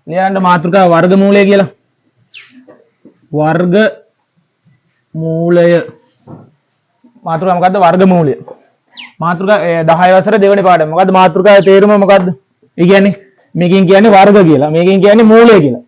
ලියන්න මාතෘකාව වර්ගමූලය කියලා. වර්ගමූලය මාතෘකාව මොකද්ද? වර්ගමූලය. මාතෘකාව 10 වසර දෙවෙනි පාඩම. මොකද්ද මාතෘකාවේ තේරුම මොකද්ද? ඒ කියන්නේ මේකෙන් කියන්නේ වර්ග කියලා. මේකෙන් කියන්නේ මූලය කියලා.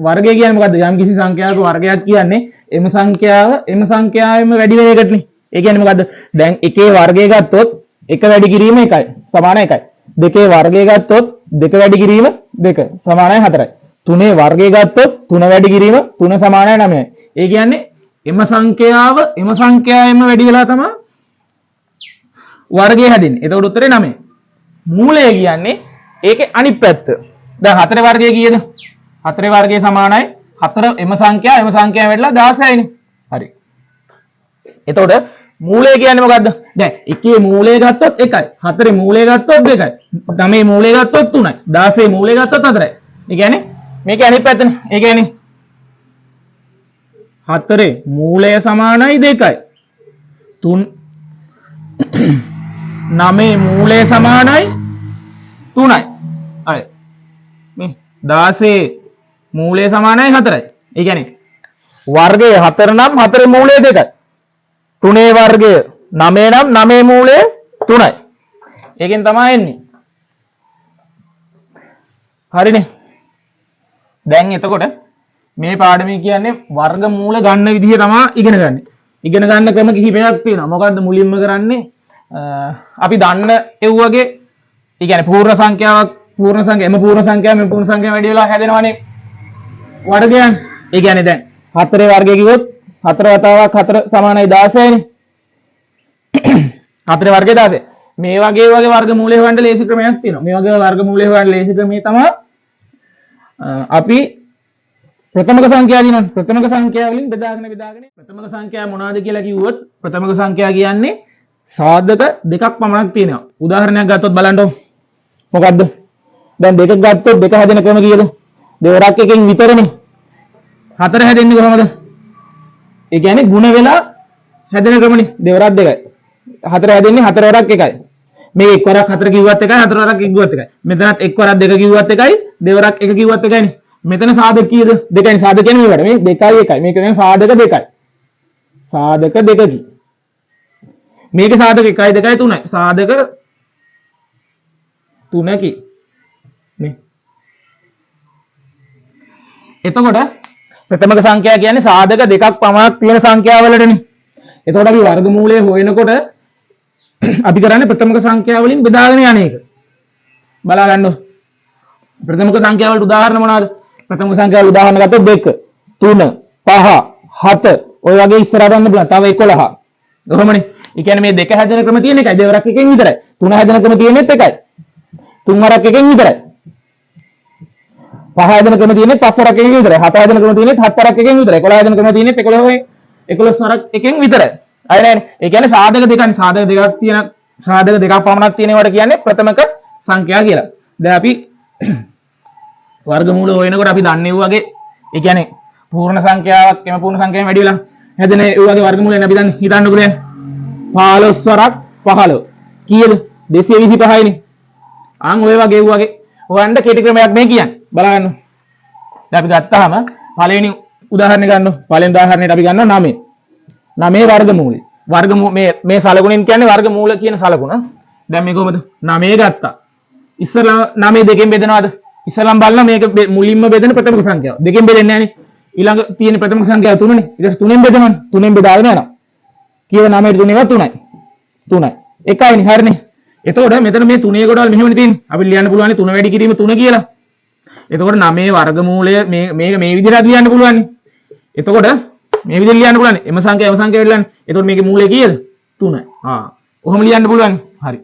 වර්ගය කියන්නේ මොකද්ද? යම් කිසි සංඛ්‍යාවක වර්ගයක් කියන්නේ එම සංඛ්‍යාවෙම වැඩි වෙන එකටනේ. ඒ කියන්නේ මොකද්ද? දැන් එකේ වර්ගය ගත්තොත් එක වැඩි කිරීම 1යි සමාන 1යි. දෙකේ වර්ගය ගත්තොත් දෙක වැඩි කිරීම 2 සමානයි 4යි. තුනේ වර්ගය ගත්තොත් 3 වැඩි කිරීම 3 සමානයි 9යි. ඒ කියන්නේ එම සංඛ්‍යාවෙම වැඩි වෙලා තමයි වර්ගය හැදෙන්නේ. එතකොට උත්තරේ 9. මූලය කියන්නේ ඒකේ අනිත් පැත්ත. දැන් 4 වර්ගය කීයද? 4 වර්ගය සමානයි 4 එම සංඛ්‍යාව වැඩිලා 16යිනේ. හරි. එතකොට මූලය කියන්නේ මොකද්ද? දැන් එකේ මූලය ගත්තොත් 1යි. 4 මූලය ගත්තොත් 2යි. 9 මූලය ගත්තොත් 3යි. 16 මූලය ගත්තොත් 4යි. ඒ කියන්නේ මේකේ අනිත් පැත්තනේ. ඒ කියන්නේ 4 මූලය සමානයි 2යි. 9 මූලය සමානයි 3යි. හරි. මේ 16 මූලය සමානයි 4යි. ඒ කියන්නේ වර්ගය 4 නම් 4 මූලය 2යි. 3 වර්ගය 9 නම් 9 මූලය 3යි. ඒකෙන් තමයි එන්නේ. හරිනේ. දැන් එතකොට මේ පාඩමේ කියන්නේ වර්ගමූල ගන්න විදිහ තමයි ඉගෙන ගන්න. ඉගෙන ගන්න ක්‍රම කිහිපයක් තියෙනවා. මොකද්ද මුලින්ම කරන්නේ? අපි දන්න ඒ වගේ ඒ කියන්නේ පූර්ණ සංඛ්‍යාව මෙම පූර්ණ සංඛ්‍යාව වැඩි වෙලා හැදෙනවනේ වර්ගයන්. ඒ කියන්නේ දැන් 4 වර්ගය කිව්වොත් 4 වතාවක් 4 සමානයි 16නේ. 4 වර්ගය 16. මේ වගේ වර්ගමූලය හොයන්න ලේසි ක්‍රමයක් තියෙනවා. මේ වගේ වර්ගමූලය හොයන්න ලේසි ක්‍රමය තමයි අපි ප්‍රථමක සංඛ්‍යා දිනන ප්‍රථමක සංඛ්‍යා වලින් බෙදාගෙන ප්‍රථමක සංඛ්‍යා මොනවද කියලා කිව්වොත් ප්‍රථමක සංඛ්‍යා කියන්නේ සාධක දෙකක් පමණක් තියෙනවා. උදාහරණයක් ගත්තොත් බලන්න. මොකද්ද? දැන් දෙකක් ගත්තොත් දෙක හැදෙන ක්‍රම කීයද? දෙවරක් එකෙන් විතරනේ. 4 හැදෙන්නේ කොහමද? ඒ කියන්නේ ಗುಣ වෙලා හැදෙන ක්‍රමනේ. දෙවරක් 2යි. 4 හැදෙන්නේ 4 වරක් 1යි. මේ එක් වරක් 4 කිව්වත් 1යි 4 වරක් 1 කිව්වත් 1යි. මෙතනත් එක් වරක් 2 කිව්වත් 1යි දෙවරක් 1 කිව්වත් 1යිනේ. මෙතන සාධක කීයද? 2යිනේ. සාධක කියන්නේ මේවට. මේ 2යි 1යි. මේක කියන්නේ සාධක 2යි. සාධක 2කි. මේකේ සාධක 1යි 2යි 3යි. සාධක 3කි. නේ. එතකොට ප්‍රථමක සංඛ්‍යා කියන්නේ සාධක දෙකක් පමණක් තියෙන සංඛ්‍යාවලටනේ. එතකොට අපි වර්ගමූලය හොයනකොට අපි කරන්නේ ප්‍රථමක සංඛ්‍යා වලින් බෙදාගෙන යන එක. බලා ගන්න. ප්‍රථමක සංඛ්‍යා වලට උදාහරණ මොනවාද? ප්‍රථමක සංඛ්‍යා වල උදාහරණ ගත්තොත් 2 3 5 7 ඔය වගේ ඉස්සරහට යන්න පුළුවන්. තව 11. කොහොමනේ? ඒ කියන්නේ මේ දෙක හැදෙන ක්‍රම තියෙන එකයි. දෙවරක් එකෙන් විතරයි. 3 හැදෙන ක්‍රම තියෙනෙත් එකයි. 3 වරක් එකෙන් විතරයි. 5 හැදෙන ක්‍රම තියෙනෙත් 5 වරක් එකෙන් විතරයි. 7 හැදෙන ක්‍රම තියෙනෙත් 7 වරක් එකෙන් විතරයි. 11 හැදෙන ක්‍රම තියෙනෙත් 11 වරක් එකෙන් විතරයි. අය නෑනේ. ඒ කියන්නේ සාධක දෙකනේ. සාධක දෙකක් පමණක් තියෙන ඒවාට කියන්නේ ප්‍රථමක සංඛ්‍යා කියලා. දැන් අපි වර්ගමූල හොයනකොට අපි දන්නේ වගේ ඒ කියන්නේ පූර්ණ සංඛ්‍යාවක් එම පූර්ණ සංඛ්‍යාවෙන් වැඩි වෙලා හැදෙන ඒ වගේ වර්ගමූලයෙන් අපි දන්නේ හිතන්නකෝ දැන් 15 වරක් 15 කීයද? 225යිනේ. අන් ඔය වගේ හොයන්න කෙටි ක්‍රමයක් මේ කියන්නේ. බලන්න. දැන් අපි ගත්තාම පළවෙනි උදාහරණය ගන්නවා. පළවෙනි උදාහරණයට අපි ගන්නවා 9. 9 වර්ගමූලය. මේ සලකුණෙන් කියන්නේ වර්ගමූල කියන සලකුණ. දැන් මේ කොහමද? 9 ගත්තා. ඉස්සලා 9 දෙකෙන් බෙදනවාද? ඉස්සලම් බලන්න මේක මුලින්ම බෙදෙන ප්‍රථමක සංඛ්‍යාව. දෙකෙන් බෙදෙන්නේ නැහනේ. ඊළඟ තියෙන ප්‍රථමක සංඛ්‍යාව 3නේ. ඊට පස්සේ 3ෙන් බෙදනවනේ. 3ෙන් බෙදාගෙන යනවා. කීයද 9ට 3 එකක් 3යි. 3යි. එකයිනේ හරිනේ. එතකොට මෙතන මේ 3 කොටවල් මෙහෙමනේ තියෙන්නේ. අපිට ලියන්න පුළුවන් 3 වැඩි කිරීම 3 කියලා. එතකොට 9 වර්ගමූලය මේක මේ විදිහට ලියන්න පුළුවන්. එතකොට මේ විදිහට ලියන්න පුළුවන්. එම සංඛ්‍යාව වෙලානේ. එතකොට මේකේ මූලය කීයද? 3යි. ඔහොම ලියන්න පුළුවන්. හරි.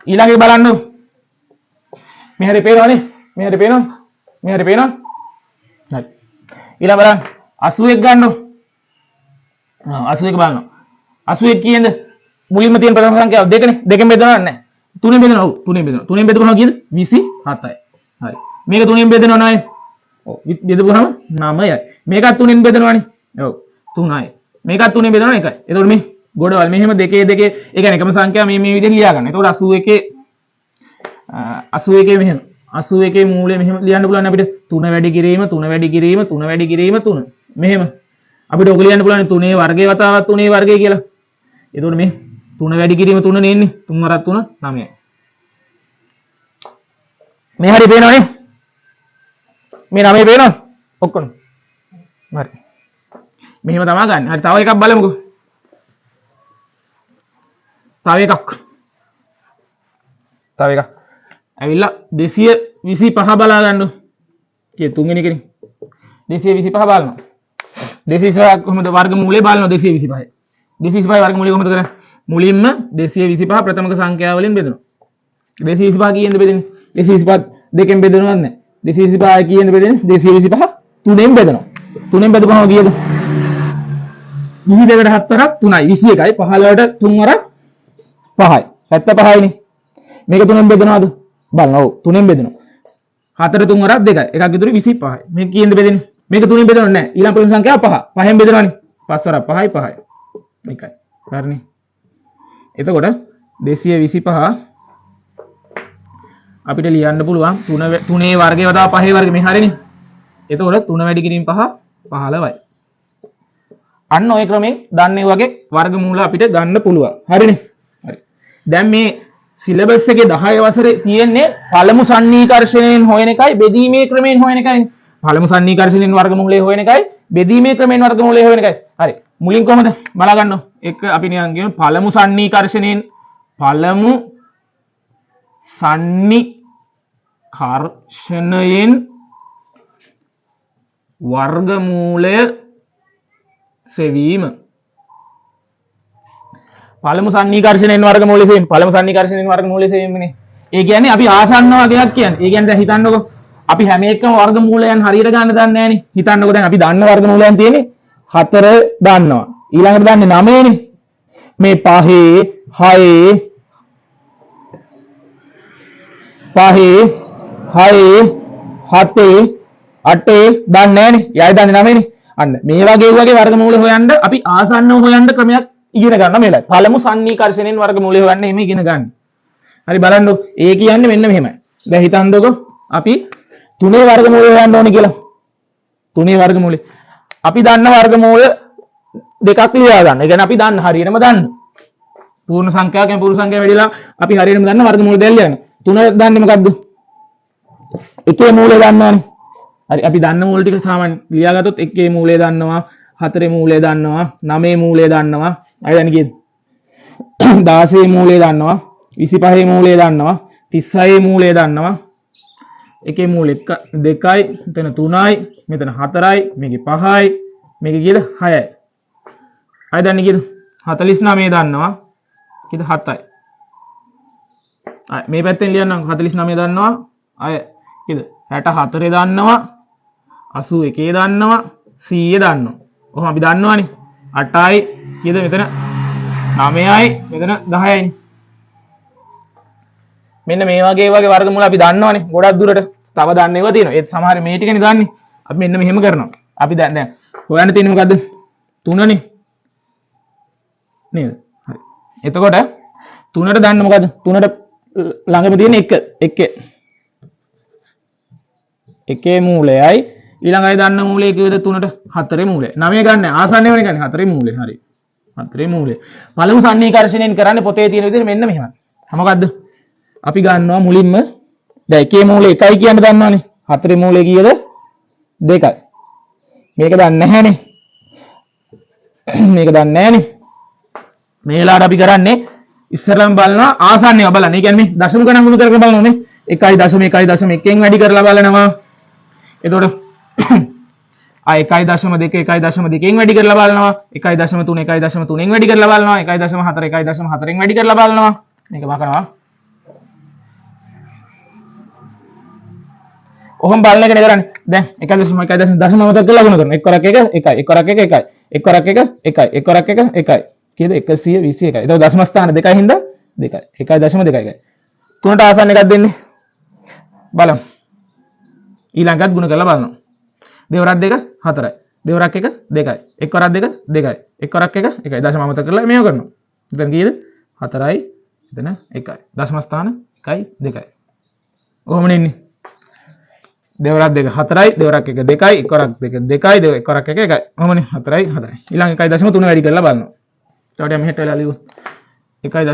ඊළඟේ බලන්න. මේ හරිය පේනවනේ. මේ හරිය පේනවද? හරි. ඊළඟ බලන්න 81 ගන්නකො. 81 බලන්න. 81 කීයද? මුලින්ම තියෙන ප්‍රථම සංඛ්‍යාව 2නේ. දෙකෙන් බෙදනවද නැහැ. 3ෙන් බෙදනවා. ඔව් 3ෙන් බෙදනවා. 3ෙන් බෙදපුවම කීයද? 27යි. හරි. මේක 3ෙන් බෙදනව නෑ. ඔව් බෙදපුවම 9යි. මේකත් 3ෙන් බෙදනවනේ. ඔව් 3යි. මේකත් 3ෙන් බෙදනව 1යි. එතකොට මේ ගොඩවල් මෙහෙම දෙකේ ඒ කියන්නේ එකම සංඛ්‍යාව මේ විදිහට ලියා ගන්න. එතකොට 81 මෙහෙම 81 මූලය මෙහෙම ලියන්න පුළුවන් අපිට 3 වැඩි කිරීම 3 වැඩි කිරීම 3 වැඩි කිරීම 3 මෙහෙම අපිට ඔක ලියන්න පුළුවන් 3 වර්ගයේ වතාවක් 3 වර්ගය කියලා. එතකොට මේ 3 වැඩි කිරීම 3 නේ එන්නේ 3 වරක් 3 9යි. මේ හරි පේනවනේ. මේ 9 පේනවද? ඔක්කොම. හරි. මෙහෙම තමයි ගන්න. හරි තව එකක් බලමුකෝ. තව එකක්. ඇවිල්ලා 225 බලා ගන්න. කී තුන්වෙනි එකනේ. 225 බලනවා. 225 කොහොමද වර්ගමූලය බලනවා 225. 225 වර්ගමූලය කොහොමද කරන්නේ? මුලින්ම 225 ප්‍රථමක සංඛ්‍යාව වලින් බෙදනවා. 225 කීයෙන්ද බෙදෙන්නේ? 225 දෙකෙන් බෙදනවද නැහැ? 225 කීයෙන්ද බෙදෙන්නේ? 225 තුනෙන් බෙදනවා. තුනෙන් බෙදපුවම කීයද? 22කට 7ක් 3යි 21යි 15ට 3 වරක් 5යි 75යිනේ. මේක තුනෙන් බෙදනවද? බලන්න. ඔව් තුනෙන් බෙදනවා. 4ට 3 වරක් 2යි. එකක් ඉතුරු 25යි. මේක කීයෙන්ද බෙදෙන්නේ? මේක තුනෙන් බෙදන්නේ නැහැ. ඊළඟ ප්‍රථම සංඛ්‍යාව 5. 5ෙන් බෙදනවනේ. 5 වරක් 5යි 5යි. මේකයි. හරිනේ. එතකොට 225 අපිට ලියන්න පුළුවන් 3 වර්ගය වඩා 5 වර්ගය මේ හරිනේ. එතකොට 3 වැඩි කිරීම 5 15යි. අන්න ඔය ක්‍රමයෙන් දන්නේ වගේ වර්ගමූල අපිට ගන්න පුළුවන්. හරිනේ. හරි. දැන් මේ සිලබස් එකේ 10 වසරේ තියෙන්නේ පළමු සන්නිකර්ෂණයෙන් හොයන එකයි බෙදීමේ ක්‍රමයෙන් හොයන එකයි. පළමු සන්නිකර්ෂණයෙන් වර්ගමූලය හොයන එකයි බෙදීමේ ක්‍රමයෙන් වර්ගමූලය හොයන එකයි. හරි. මුලින් කොහොමද බලා ගන්නව? එක අපි නිකන් කියමු පළමු සන්නිකර්ෂණයෙන් වර්ගමූලය සෙවීම. පළමු සන්නිකර්ෂණයෙන් වර්ගමූලය සෙවීම. පළමු සන්නිකර්ෂණයෙන් වර්ගමූලය සෙවීමනේ. ඒ කියන්නේ අපි ආසන්න වගේක් කියන්නේ. ඒ කියන්නේ දැන් හිතන්නකෝ අපි හැම එකම වර්ගමූලයන් හරියට ගන්න දන්නේ නැහනේ. හිතන්නකෝ දැන් අපි දන්න වර්ගමූලයන් තියෙන්නේ 4 දන්නවා. ඊළඟට දන්නේ 9නේ. මේ 5 7 8 දන්නේ නැහනේ. යයි දන්නේ 9නේ. අන්න මේ වගේ වර්ගමූල හොයන්න අපි ආසන්නව හොයන්න ක්‍රමයක් ඉගෙන ගන්න මේලයි. පළමු සන්නිකර්ෂණයෙන් වර්ගමූලය හොයන්න එහෙම ඉගෙන ගන්න. හරි බලන්න. ඒ කියන්නේ මෙන්න මෙහෙමයි. දැන් හිතන්නකෝ අපි 3 වර්ගමූලය හොයන්න ඕනේ කියලා. 3 වර්ගමූලය. අපි දන්න වර්ගමූල දෙකක් ලියා ගන්න. ඒ කියන්නේ අපි දන්න හරියටම දන්න. පූර්ණ සංඛ්‍යාවකින් පූර්ණ සංඛ්‍යාව වැඩිලා අපි හරියටම දන්න වර්ගමූල දෙක ලියන්න. 3 දන්නේ මොකද්ද? එකේ මූලය දන්නවනේ. හරි අපි දන්න මූල ටික සාමාන්‍ය ලියාගත්තොත් 1 මූලය දන්නවා 4 මූලය දන්නවා 9 මූලය දන්නවා අය දැන් කීයද 16 මූලය දන්නවා 25 මූලය දන්නවා 36 මූලය දන්නවා එකේ මූල 2යි මෙතන 3යි මෙතන 4යි මේකේ 5යි මේකේ කීයද 6යි අය දන්නේ කීයද 49 දන්නවා කීයද 7යි අය මේ පැත්තෙන් ලියන්නම් 49 දන්නවා අය කීයද 64 දන්නවා 81 දන්නවා 100 දන්නවා. ඔහොම අපි දන්නවනේ. 8යි කීයද මෙතන 9යි මෙතන 10යි. මෙන්න මේ වගේ වර්ගමූල අපි දන්නවනේ. ගොඩක් දුරට තව දන්න ඒවා තියෙනවා. ඒත් සමහර මේ ටිකනේ දන්නේ. අපි මෙන්න මෙහෙම කරනවා. අපි දැන් හොයන්න තියෙන්නේ මොකද්ද? 3නේ. නේද? හරි. එතකොට 3ට දන්න මොකද්ද? 3ට ළඟම තියෙන 1 එකේ මූලයයි ඊළඟ අය දන්න මූලය කීයද 3ට 4 මූලය 9 ගන්න ආසන්නය වෙන ගන්නේ 4 මූලය හරි 4 මූලය පළමු සන්නිකර්ෂණයෙන් කරන්නේ පොතේ තියෙන විදිහට මෙන්න මෙහෙමයි මොකද්ද අපි ගන්නවා මුලින්ම දැන් එකේ මූලය 1යි කියන්න දන්නවනේ 4 මූලය කීයද 2යි මේක දන්නේ නැහැනේ මේක දන්නේ නැහැනේ මේ වෙලාවට අපි කරන්නේ ඉස්සරලම බලනවා ආසන්නය බලන්න. ඒ කියන්නේ මේ දශම ගණන් ගුණ කරගෙන බලනවානේ 1.1.1න් වැඩි කරලා බලනවා. එතකොට ආ 1.2 1.2න් වැඩි කරලා බලනවා 1.3 1.3න් වැඩි කරලා බලනවා 1.4 1.4න් වැඩි කරලා බලනවා මේක බලනවා කොහොම බලන එකනේ කරන්නේ දැන් 1.1 මතක කරලා ගුණ කරනවා 1 වරක් 1 1 වරක් 1 1 1 වරක් 1 1 1 වරක් 1 1 කීයද 121යි එතකොට දශම ස්ථාන දෙකයි හින්දා 2යි 1.2යි 3ට ආසන්න එකක් දෙන්නේ බලමු ඊළඟට ගුණ කරලා බලනවා දෙවරක් 2 4යි දෙවරක් 1 2යි එක් වරක් 2 2යි එක් වරක් 1 1යි දශම අමතක කරලා මේව කරනවා එතන කීයද 4යි එතන 1යි දශම ස්ථාන 1යි 2යි කොහොමද ඉන්නේ දෙවරක් දෙක 4යි දෙවරක් එක 2යි එකවරක් දෙක 2යි දෙව එකවරක් එක 1යි කොහොමනේ 4යි 4යි ඊළඟ 1.3 වැඩි කරලා බලනවා එතකොට මෙහෙට වෙලා ලියුවා 1.3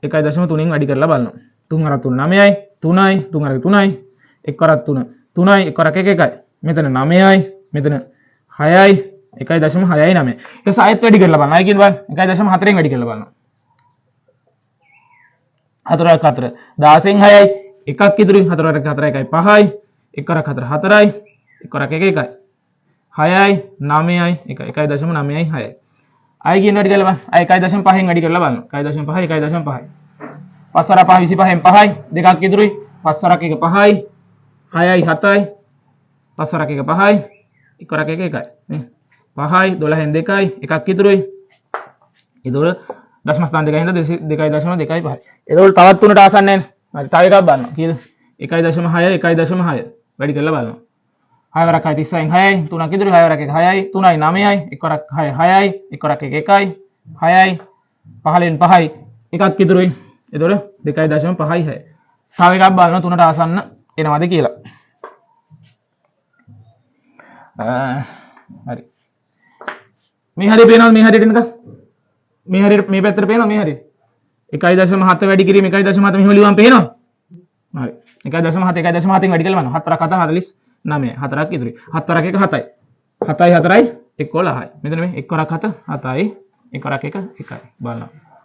1.3න් වැඩි කරලා බලනවා 3 අර 3 9යි 3යි 3 අර 3යි එකවරක් 3 3යි එකවරක් එක 1යි මෙතන 9යි මෙතන 6යි 1.6යි 9යි ඒක සායත් වැඩි කරලා බලනවා අය කියන බලන්න 1.4න් වැඩි කරලා බලනවා 4ක් 4 16න් 6යි එකක් ඉතුරුයි 4ක් 4 එකයි 5යි එකවරක් 4 4යි එකවරක් එක 1යි 6යි 9යි 1.9යි 6යි අය කියන වැඩි කරලා බලන්න අය 1.5න් වැඩි කරලා බලන්න 1.5යි 1.5යි 5 අර 5 25න් 5යි දෙකක් ඉතුරුයි 5 අරක් එක 5යි 6යි 7යි 5 අරක් එක 5යි එකවරක් එක 1යි නේ 5යි 12න් 2යි එකක් ඉතුරුයි ඒතකොට දශම ස්ථාන දෙකයි හින්දා 2.2යි 5යි ඒතකොට තවත් තුනට ආසන්න නැහැ හරි තව එකක් බලන්න කීයද 1.6 1.6 වැඩි කරලා බලනවා 6 වරක් 36න් 6යි 3ක් ඉතුරුයි 6 වරක් 1 6යි 3යි 9යි එකවරක් 6 6යි එකවරක් 1 1යි 6යි 15න් 5යි එකක් ඉතුරුයි ඒතකොට 2.5යි 6යි තව එකක් බලනවා තුනට ආසන්න එනවද කියලා හරි මේ හරිය පේනවද මේ හරියට එනක මේ හරියට මේ පැත්තට පේනවද මේ හරියට 1.7 වැඩි කිරීම 1.7 මෙහෙම ලියුවම පේනවද හරි 1.7 1.7න් වැඩි කළා මම 4ක් 7 49 4ක් ඉතුරුයි 7 වරක් 1 7යි 7යි 4යි 11යි මෙතන මේ 1 වරක් 7 7යි 1 වරක් 1 1යි බලන්න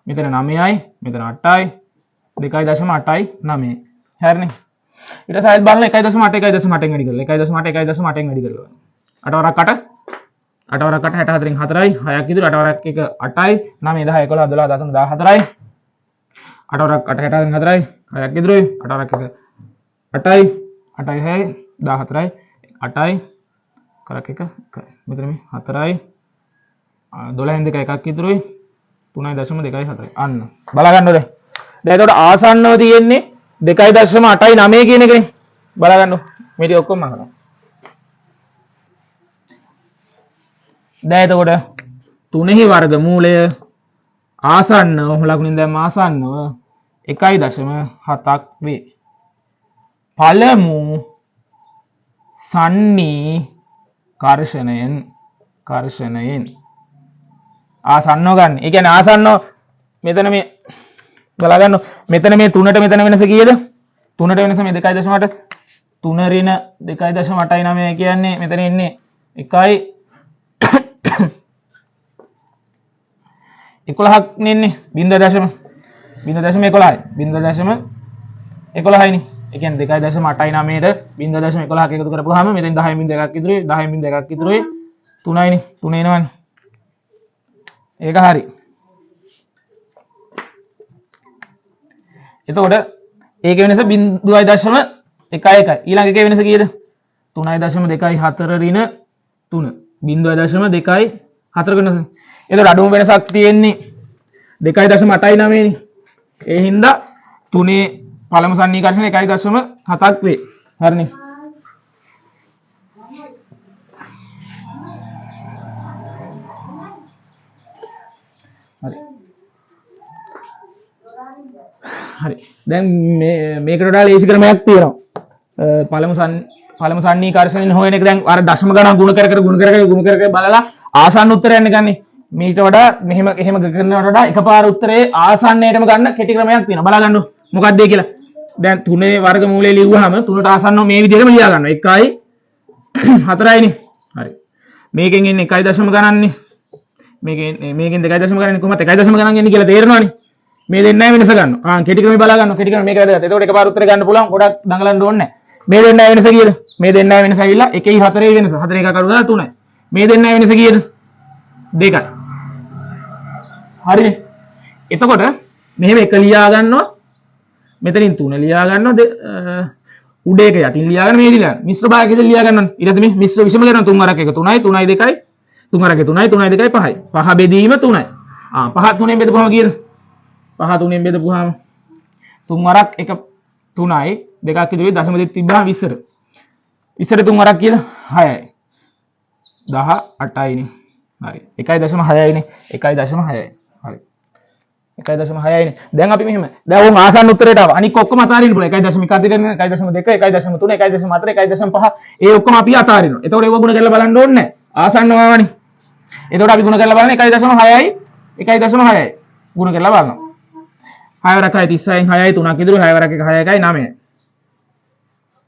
මෙතන 9යි මෙතන 8යි 2.8යි 9යි හරිනේ ඊට පස්සේ බලන්න 1.8 1.8න් වැඩි කරලා 1.8 1.8න් වැඩි කරලා 8 වරක් 8 8 වරක් 8 64න් 4යි 6ක් ඉතුරු 8 වරක් 1 8යි 9 10 11 12 13 14යි 8 වරක් 8 64න් 4යි 6ක් ඉතුරුයි 8 වරක් 1 8යි 8යි 6යි 14යි 8යි කරක් 1 මෙතන මේ 4යි 12න් 2 එකක් ඉතුරුයි 3.2යි 4යි අන්න බලා ගන්නද දැන් එතකොට ආසන්නව තියෙන්නේ 2.8යි 9 කියන එකනේ බලා ගන්න මේ ටික ඔක්කොම මම කරනවා දැන් එතකොට 3හි වර්ගමූලය ආසන්නව ලකුණින් දැම්ම ආසන්නව 1.7ක් වේ. පළමු සන්නිකර්ෂණයෙන් ආසන්නව ගන්න. ඒ කියන්නේ ආසන්නව මෙතන මේ බලා ගන්න. මෙතන මේ 3ට මෙතන වෙනස කීයද? 3ට වෙනස මේ 2.8 3 ඍණ 2.8යි 9 කියන්නේ මෙතන ඉන්නේ 1යි 11ක් නෙන්නේ 0.11යි 0.11යිනේ ඒ කියන්නේ 2.8යි 9ට 0.11ක් එකතු කරපුවාම මෙතෙන් 10න් 2ක් ඉතුරුයි 10න් 2ක් ඉතුරුයි 3යිනේ 3 එනවනේ ඒක හරි එතකොට ඒකේ වෙනස 0.11යි ඊළඟ එකේ වෙනස කීයද 3.24 ඍණ 3 0.2යි 4 වෙනස එතකොට අඩුම වෙනසක් තියෙන්නේ 2.8යි 9නේ. ඒ හින්දා 3 පළමු සන්නිකර්ෂණ 1.7ක් වේ. හරිනේ. හරි. හරි. දැන් මේකට වඩා ලේසි ක්‍රමයක් තියෙනවා. පළමු සන්නිකර්ෂණයෙන් හොයන එක දැන් අර දශම ගණන් ගුණ කර කර බලලා ආසන්න උත්තරය යන්න ගන්නේ. මීට වඩා මෙහෙම කරනවට වඩා එකපාර උත්තරේ ආසන්නයටම ගන්න කෙටි ක්‍රමයක් තියෙනවා. බලා ගන්න මොකක්ද ඒ කියලා. දැන් 3 වර්ගමූලය ලියුවාම 3ට ආසන්නව මේ විදිහටම ලියා ගන්නවා. 1යි 4යිනේ. හරි. මේකෙන් එන්නේ 1 දශම ගණන්නේ. මේකෙන් 2 දශම ගණන්නේ කොහොමද 1 දශම ගණන් එන්නේ කියලා තේරෙනවනේ. මේ දෙන්නයි වෙනස ගන්නවා. කෙටි ක්‍රමේ බලා ගන්නවා. කෙටි ක්‍රමේ මේක වැදගත්. එතකොට එකපාර උත්තර ගන්න පුළුවන්. ගොඩක් දඟලන්න ඕනේ නැහැ. මේ දෙන්නයි වෙනස කීයද? මේ දෙන්නයි වෙනස ඇවිල්ලා 1යි 4යි වෙනස. 4 එකක් අඩු දාලා 3යි. මේ දෙන්නයි වෙනස කීයද? 2යි. හරිනේ. එතකොට මෙහෙම එක ලියා ගන්නවා. මෙතනින් 3 ලියා ගන්නවා. උඩ එක යටින් ලියා ගන්න මේ ලියා. මිශ්‍ර භාගයක ලියා ගන්නවා. ඊට පස්සේ මේ මිශ්‍ර විෂම කරනවා 3 වරක් 1 3යි 3යි 2යි 3 වරක් 3යි 3යි 2යි 5යි. 5 බෙදීම 3යි. 5 3ෙන් බෙදපුවම කීයද? 5 3ෙන් බෙදපුවාම 3 වරක් 1 3යි දෙකක් ඉදිරියේ දශම දෙක තිබ්බහම 20ට. 20ට 3 වරක් කීයද? 6යි. 18යිනේ. හරි. 1.6යිනේ. 1.6යි. හරි. 1.6යිනේ. දැන් අපි මෙහෙම. දැන් උන් ආසන්න උත්තරයට ආවා. අනික ඔක්කොම අතාරින්න පුළුවන්. 1.1 1.2 1.3 1.4 1.5 ඒ ඔක්කොම අපි අතාරිනවා. එතකොට ඒව ගුණ කරලා බලන්න ඕනේ නැහැ. ආසන්නව ආවනේ. එතකොට අපි ගුණ කරලා බලන්නේ 1.6යි 1.6යි. ගුණ කරලා බලනවා. 6 වරක් 6 36න් 6යි 3ක් ඉදිරිය 6 වරක් 1 6යි 9යි.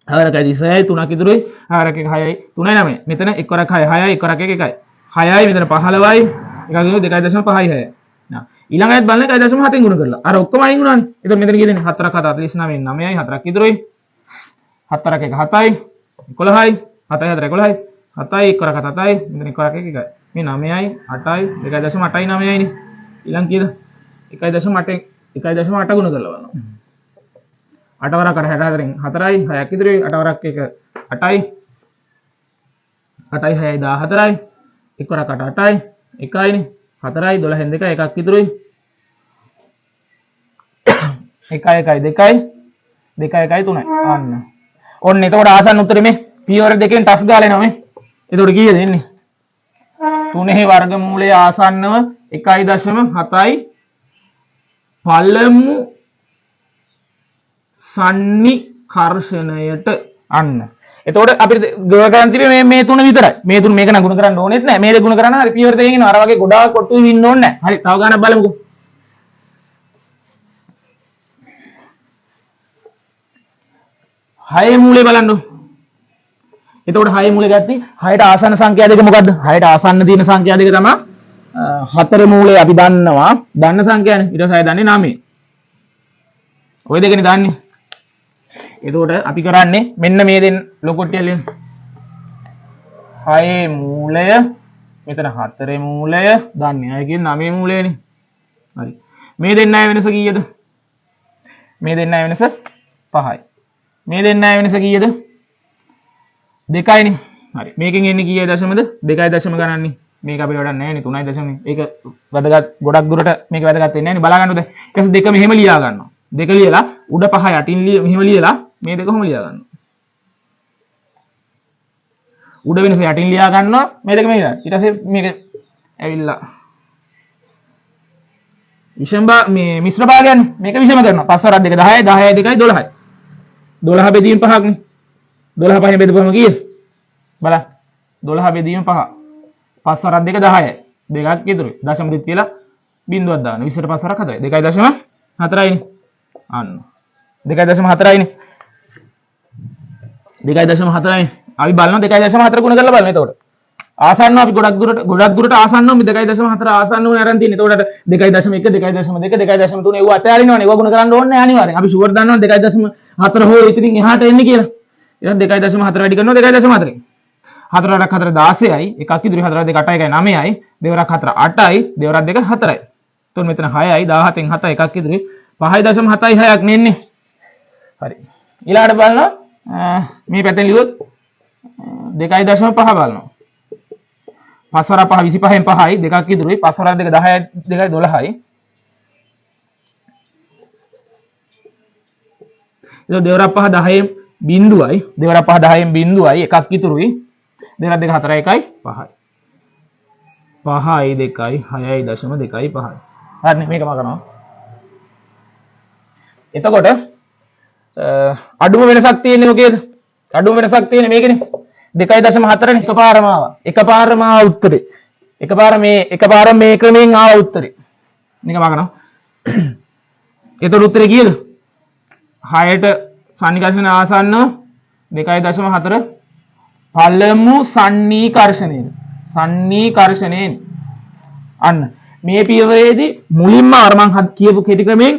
6 වරක් 36යි 3ක් ඉදිරිය 6 වරක් 1 6යි 3යි 9යි. මෙතන 1 වරක් 6 6යි 1 වරක් 1 1යි. 6යි මෙතන 15යි 1 2.5යි 6යි. නා ඊළඟට බලන්න 1.7න් ගුණ කරලා. අර ඔක්කොම අයින් වුණානේ. එතකොට මෙතන කීයද 4ක් 49න් 9යි 4ක් ඉදිරිය 4ක් 1 7යි 11යි 7යි 4 11යි 7යි 1 වරක් 7යි මෙතන 1 වරක් 1 1යි. මේ 9යි 8යි 2.8යි 9යිනේ. ඊළඟ කීයද 1.8 1.8 ගුණ කරලා බලනවා. 8 වරක් 64න් 4යි 6ක් ඉදිරිය 8 වරක් 1 8යි 8යි 6යි 14යි 1 වරක් 8 8යි 1යිනේ 4යි 12න් 2යි 1ක් ඉදිරිය 1යි 1යි 2යි 2යි 1යි 3යි අන්න ඔන්න එතකොට ආසන්න උත්තරේ මේ පියවර දෙකෙන් ටස් ගාලා එනවා මේ එතකොට කීයද එන්නේ 3 වර්ගමූලයේ ආසන්නව 1.7යි පළමු සන්නිකර්ෂණයට අන්න. එතකොට අපිට ගොඩ කරන් තිබේ මේ තුන විතරයි. මේ තුන මේක නම් ගුණ කරන්න ඕනෙත් නැහැ. මේ දෙක ගුණ කරන්න හරි පියවර දෙකකින් එනවා. අර වගේ ගොඩාක් කොටු ඉන්න ඕනේ නැහැ. හරි. තව ගානක් බලමුකෝ. හයේ මූලය බලන්න. එතකොට හයේ මූලය ගත්තී 6ට ආසන්න සංඛ්‍යා දෙක මොකද්ද? 6ට ආසන්න තියෙන සංඛ්‍යා දෙක තමයි 4 මූලය අපි දන්නවා. දන්න සංඛ්‍යානේ. ඊට පස්සේ දන්නේ 9. ඔය දෙකනේ දන්නේ. එතකොට අපි කරන්නේ මෙන්න මේ දෙන්න ලොකුට්ටිය ලියන්න. 6 මූලය මෙතන 4 මූලය දන්නේ. අය කියන්නේ 9 මූලයනේ. හරි. මේ දෙන්න අය වෙනස කීයද? මේ දෙන්න අය වෙනස 5යි. මේ දෙන්න අය වෙනස කීයද? 2යිනේ. හරි. මේකෙන් එන්නේ කීයද දශමද? 2යි දශම ගණන්නේ. මේක අපිට වැඩක් නැහැ නේ 3යි දශම. ඒක වැදගත් ගොඩක් දුරට මේක වැදගත් වෙන්නේ නැහැ නේ. බලා ගන්නද? ඊට පස්සේ දෙක මෙහෙම ලියා ගන්නවා. දෙක ලියලා උඩ 5 යටින් මෙහෙම ලියලා මේ දෙක කොහොම ලියා ගන්නවා? උඩ වෙනස යටින් ලියා ගන්නවා මේ දෙක මෙහෙම. ඊට පස්සේ මේක ඇවිල්ලා විෂම මේ මිශ්‍ර භාගයන්නේ. මේක විෂම කරනවා. 5 වරක් 2 10යි 10යි 2යි 12යි. 12 බෙදීම 5ක් නේ. 12 5ෙන් බෙදපුවම කීයද? බලන්න. 12 බෙදීම 5. 5 වරක් 2 10යි. දෙකක් ඉතුරුයි. දශම දෙක කියලා බිංදුවක් දාන්න. 20ට 5 වරක් 4යි. 2.4යිනේ. අන්න 2.4යිනේ 2.4යි අපි බලනවා 2.4 ගුණ කරලා බලන්න. එතකොට ආසන්න අපි ගොඩක් දුරට ආසන්නව මේ 2.4 ආසන්න උනේ අරන් තියෙන්නේ. එතකොට 2.1 2.2 2.3 ඒව අතෑරිනවනේ. ඒව ගුණ කරන්න ඕනේ නැහැ අනිවාර්යෙන්. අපි ෂුවර් දන්නවා 2.4 හෝ ඉතින් එහාට එන්නේ කියලා. එහෙනම් 2.4 වැඩි කරනවා 2.4. 4 වරක් 4 16යි. එකක් ඉදිරි 4 2 8යි 9යි. දෙවරක් 4 8යි. දෙවරක් 2 4යි. එතකොට මෙතන 6යි 17න් 7 එකක් ඉදිරි 5.7යි 6ක් නෙන්නේ. හරි. ඊළඟට බලනවා මේ පැත්තෙන් ලියුවොත් 2.5 බලනවා. 5 වරක් 5 25න් 5යි දෙකක් ඉදිරියි 5 වරක් 2 10යි 2යි 12යි. ඒක දෙවරක් 5 10න් බිංදුවයි දෙවරක් 5 10න් බිංදුවයි එකක් ඉතුරුයි දෙවරක් 2 4යි 1යි 5යි. 5යි 2යි 6යි 0.2යි 5යි. හරිනේ මේක මගනවා. එතකොට අඩුම වෙනසක් තියෙන්නේ මොකේද? අඩුම වෙනසක් තියෙන්නේ මේකනේ. 2.4නේ එකපාරම ආවා. එකපාරම ආව උත්තරේ. එකපාර මේ ක්‍රමයෙන් ආව උත්තරේ. මේක මගනවා. එතකොට උත්තරේ කීයද? 6ට සන්නිකර්ෂණ ආසන්න 2.4 පළමු සන්නිකර්ෂණයෙන් අන්න මේ පියවරේදී මුලින්ම අර මං කියපු කෙටි ක්‍රමයෙන්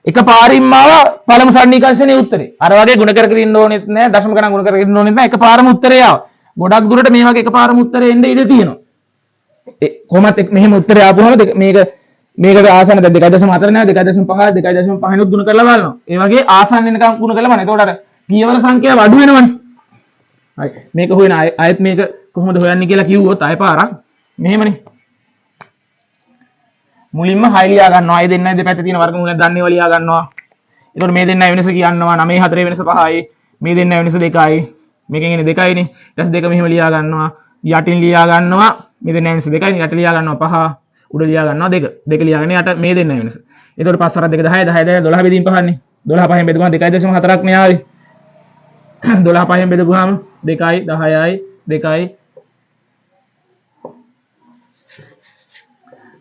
එකපාරින්ම ආව පළමු සන්නිකර්ෂණයේ උත්තරේ. අර වගේ ගුණ කර කර ඉන්න ඕනෙත් නෑ දශම ගණන් ගුණ කර කර ඉන්න ඕනෙත් නෑ එකපාරම උත්තරේ ආවා. ගොඩක් දුරට මේ වගේ එකපාරම උත්තරේ එන්න ඉඩ තියෙනවා. කොහොමත් මෙහෙම උත්තරේ ආපුවම මේකට ආසන්න 2.4 නෑ 2.5 2.5 නුත් ගුණ කරලා බලනවා. ඒ වගේ ආසන්න වෙනකම් ගුණ කරලා බලන්න. එතකොට අර පියවර සංඛ්‍යාව අඩු වෙනවනේ. හරි. මේක හොයන ආයෙත් මේක කොහොමද හොයන්නේ කියලා කිව්වොත් ආයෙ පාරක් මෙහෙමනේ. මුලින්ම 6 ලියා ගන්නවා. අය දෙන්නයි දෙපැත්තේ තියෙන වර්ගමූලයක් දන්නේව ලියා ගන්නවා. එතකොට මේ දෙන්නයි වෙනස කියනවා 9 4 වෙනස 5යි. මේ දෙන්නයි වෙනස 2යි. මේකෙන් එන්නේ 2යිනේ. ඊට පස්සේ දෙක මෙහෙම ලියා ගන්නවා. යටින් ලියා ගන්නවා. මේ දෙන්නයි වෙනස 2යි. යට ලියා ගන්නවා 5. උඩ ලියා ගන්නවා 2. දෙක ලියාගෙන යට මේ දෙන්නයි වෙනස. එතකොට 5 4 2 10 10 12 බෙදීම් පහන්නේ. 12 5න් බෙදුවාම 2.4ක් නේ ආවේ. 12 5න් බෙදුවාම 2යි 10යි 2යි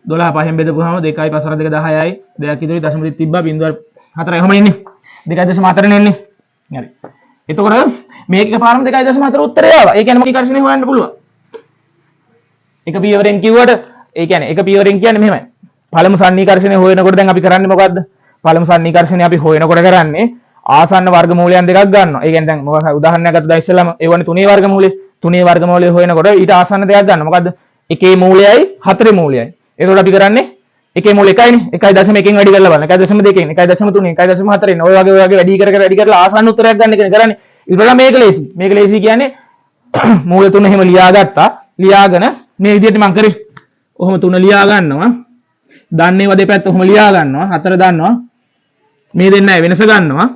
12 5න් බෙදපුවාම 2යි 5 4 2 10යි 2ක් ඉදිරි දශම දෙක තිබ්බා 0.4යි ඔහම එන්නේ 2.4 නේ එන්නේ හරි එතකොට මේක එකපාරම 2.4 උත්තරය ආවා ඒ කියන්නේ මොකක් විකර්ෂණය හොයන්න පුළුවන් එක පියවරෙන් කිව්වට ඒ කියන්නේ එක පියවරෙන් කියන්නේ මෙහෙමයි පළමු සන්නිකර්ෂණය හොයනකොට දැන් අපි කරන්නේ මොකද්ද පළමු සන්නිකර්ෂණය අපි හොයනකොට කරන්නේ ආසන්න වර්ගමූලයන් දෙකක් ගන්නවා ඒ කියන්නේ දැන් මොකක් උදාහරණයක් ගත්තා ඉස්සෙල්ලාම ඒවනේ තුනේ වර්ගමූලය තුනේ වර්ගමූලය හොයනකොට ඊට ආසන්න දෙකක් ගන්නවා මොකද්ද එකේ මූලයයි හතරේ මූලයයි එතකොට අපි කරන්නේ එකේ මූල එකයිනේ 1.1කින් වැඩි කරලා බලන්න 1.2කින් 1.3 1.4 ඔය වගේ වැඩි කරලා ආසන්න උත්තරයක් ගන්න එකනේ කරන්නේ ඊට වඩා මේක ලේසි කියන්නේ මූල තුන එහෙම ලියාගත්තා ලියාගෙන මේ විදිහට මම කරේ ඔහොම තුන ලියා ගන්නවා දන්නේව දෙපැත්ත ඔහොම ලියා ගන්නවා හතර දන්නවා මේ දෙන්නයි වෙනස ගන්නවා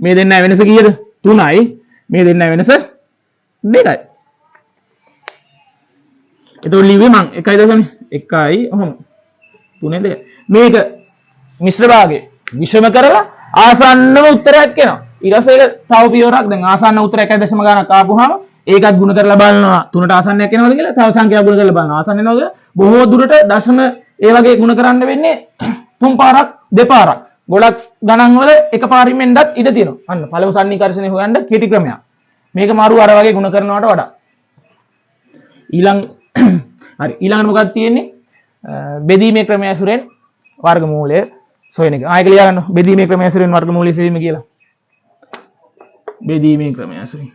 මේ දෙන්නයි වෙනස කීයද 3යි මේ දෙන්නයි වෙනස 2යි එතකොට ලිව්වේ මං 1.1යි ඔහොම 3 2 මේක මිශ්‍ර භාගයේ විෂම කරලා ආසන්නම උත්තරයක් එනවා ඊට පස්සේ ඒක තව පියවරක් දැන් ආසන්න උත්තර 1.0 ගණනක් ආපුවාම ඒකත් ගුණ කරලා බලනවා 3ට ආසන්නයක් එනවද කියලා තව සංඛ්‍යාවක් ගුණ කරලා බලනවා ආසන්න එනවද කියලා බොහෝ දුරට දශම ඒ වගේ ගුණ කරන්න වෙන්නේ තුන් පාරක් දෙපාරක් ගොඩක් ගණන් වල එකපාරින් එන්නත් ඉඩ තියෙනවා අන්න පළමු සන්නිකර්ෂණය හොයන්න කෙටි ක්‍රමයක් මේක මාරු අර වගේ ගුණ කරනවට වඩා හරි ඊළඟට මොකක්ද තියෙන්නේ බෙදීමේ ක්‍රමය ඇසුරෙන් වර්ගමූලය සොයන එක ආයෙක ලියා ගන්න බෙදීමේ ක්‍රමය ඇසුරෙන් වර්ගමූලය සොයීම කියලා බෙදීමේ ක්‍රමය ඇසුරෙන්